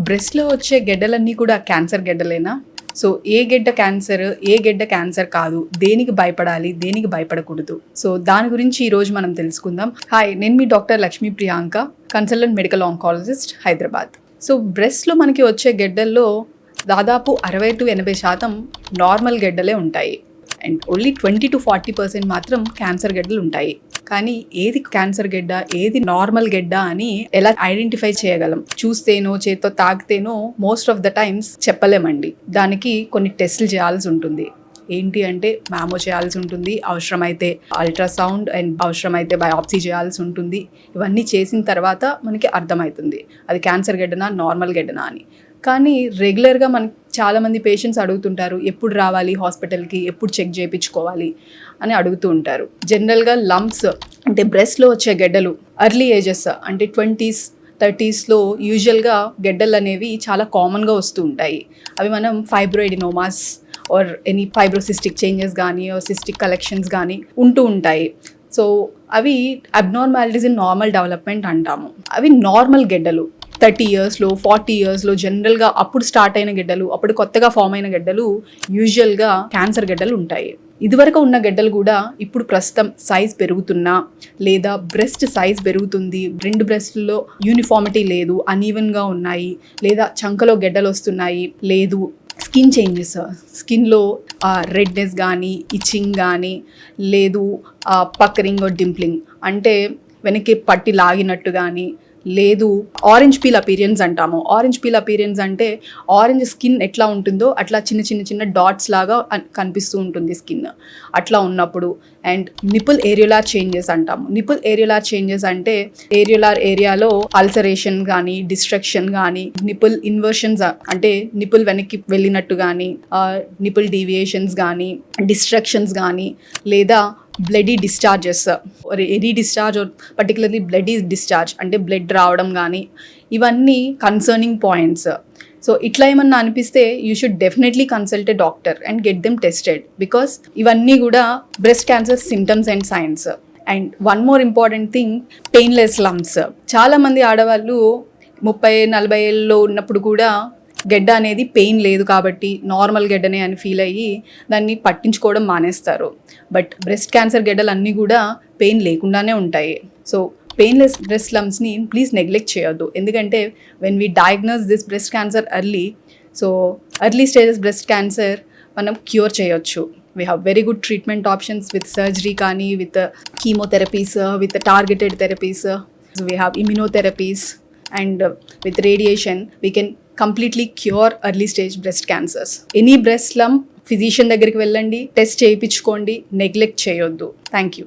బ్రెస్ట్లో వచ్చే గెడ్డలన్నీ కూడా cancer గెడ్డలేనా? So ఏ గెడ్డ క్యాన్సర్, ఏ గెడ్డ క్యాన్సర్ కాదు, దేనికి భయపడాలి, దేనికి భయపడకూడదు, సో దాని గురించి ఈరోజు మనం తెలుసుకుందాం. హాయ్, నేను మీ doctor Lakshmi Priyanka, consultant medical oncologist, Hyderabad. So బ్రెస్ట్లో మనకి వచ్చే గెడ్డల్లో దాదాపు 60-80% నార్మల్ గెడ్డలే ఉంటాయి అండ్ ఓన్లీ 20-40% మాత్రం క్యాన్సర్ గెడ్డలు ఉంటాయి. కానీ ఏది క్యాన్సర్ గెడ్డ, ఏది నార్మల్ గెడ్డ అని ఎలా ఐడెంటిఫై చేయగలం? చూస్తేనో చేత్తో తాకితేనో మోస్ట్ ఆఫ్ ద టైమ్స్ చెప్పలేమండి. దానికి కొన్ని టెస్టులు చేయాల్సి ఉంటుంది. ఏంటి అంటే మ్యామో చేయాల్సి ఉంటుంది, అవసరమైతే అల్ట్రాసౌండ్ అండ్ అవసరమైతే బయాప్సీ చేయాల్సి ఉంటుంది. ఇవన్నీ చేసిన తర్వాత మనకి అర్థమవుతుంది అది క్యాన్సర్ గెడ్డనా నార్మల్ గెడ్డనా అని. కానీ రెగ్యులర్గా మనకి చాలామంది పేషెంట్స్ అడుగుతుంటారు, ఎప్పుడు రావాలి హాస్పిటల్కి, ఎప్పుడు చెక్ చేయించుకోవాలి అని అడుగుతూ ఉంటారు. జనరల్గా లంప్స్ అంటే బ్రెస్ట్లో వచ్చే గెడ్డలు ఎర్లీ ఏజెస్ అంటే 20s, 30sలో యూజువల్గా గెడ్డలు అనేవి చాలా కామన్గా వస్తూ ఉంటాయి. అవి మనం ఫైబ్రోయిడినోమాస్ ఆర్ ఎనీ ఫైబ్రోసిస్టిక్ చేంజెస్ కానీ సిస్టిక్ కలెక్షన్స్ కానీ ఉంటూ ఉంటాయి. సో అవి అబ్నార్మాలిటీస్ ఇన్ నార్మల్ డెవలప్మెంట్ అంటాము. అవి నార్మల్ గెడ్డలు 30 yearsలో 40 yearsలో జనరల్గా అప్పుడు స్టార్ట్ అయిన గెడ్డలు, అప్పుడు కొత్తగా ఫామ్ అయిన గెడ్డలు యూజువల్గా క్యాన్సర్ గెడ్డలు ఉంటాయి. ఇదివరకు ఉన్న గెడ్డలు కూడా ఇప్పుడు ప్రస్తుతం సైజ్ పెరుగుతున్నా లేదా బ్రెస్ట్ సైజ్ పెరుగుతుంది, 2 బ్రెస్ట్లో యూనిఫార్మిటీ లేదు, అన్ఈవెన్గా ఉన్నాయి, లేదా చంకలో గెడ్డలు వస్తున్నాయి, లేదు స్కిన్ చేంజెస్, స్కిన్లో రెడ్నెస్ కానీ ఇచ్చింగ్ కానీ, లేదు పక్కరింగ్ డింప్లింగ్ అంటే వెనక్కి పట్టి లాగినట్టు కానీ, లేదు ఆరెంజ్ పీల్ అపీరియన్స్ అంటాము. ఆరెంజ్ పీల్ అపీరియన్స్ అంటే ఆరెంజ్ స్కిన్ ఎట్లా ఉంటుందో అట్లా చిన్న డాట్స్ లాగా కనిపిస్తూ ఉంటుంది స్కిన్, అట్లా ఉన్నప్పుడు. అండ్ నిపుల్ ఏరియోలార్ చేంజెస్ అంటాము. నిపుల్ ఏరియోలార్ చేంజెస్ అంటే ఏరియోలార్ ఏరియాలో అల్సరేషన్ కానీ, డిస్ట్రక్షన్ కానీ, నిపుల్ ఇన్వర్షన్స్ అంటే నిపుల్ వెనక్కి వెళ్ళినట్టు కానీ, నిపుల్ డీవియేషన్స్ కానీ, డిస్ట్రక్షన్స్ కానీ, లేదా bloody discharges, any discharge particularly bloody discharge అంటే బ్లడ్ రావడం కానీ, ఇవన్నీ కన్సర్నింగ్ పాయింట్స్. సో ఇట్లా ఏమన్నా అనిపిస్తే you should definitely consult a doctor and get them tested, because ఇవన్నీ కూడా breast cancer symptoms and science. And one more important thing, painless lumps. చాలామంది ఆడవాళ్ళు 30-40 ఏళ్ళలో ఉన్నప్పుడు కూడా గెడ్డ అనేది పెయిన్ లేదు కాబట్టి నార్మల్ గెడ్డనే అని ఫీల్ అయ్యి దాన్ని పట్టించుకోవడం మానేస్తారు. బట్ బ్రెస్ట్ క్యాన్సర్ గెడ్డలు అన్నీ కూడా పెయిన్ లేకుండానే ఉంటాయి. సో పెయిన్లెస్ బ్రెస్ట్ లంప్స్ని ప్లీజ్ నెగ్లెక్ట్ చేయొద్దు. ఎందుకంటే when we diagnose this breast cancer early, so early stages breast cancer మనం క్యూర్ చేయొచ్చు. We have very good treatment options with surgery కానీ, with chemotherapies, with targeted therapies. So we have immunotherapies and with radiation we can completely cure early stage breast cancers. Any breast lump physician దగ్గరికి వెళ్ళండి, test చేయించుకోండి, neglect చేయొద్దు. Thank you.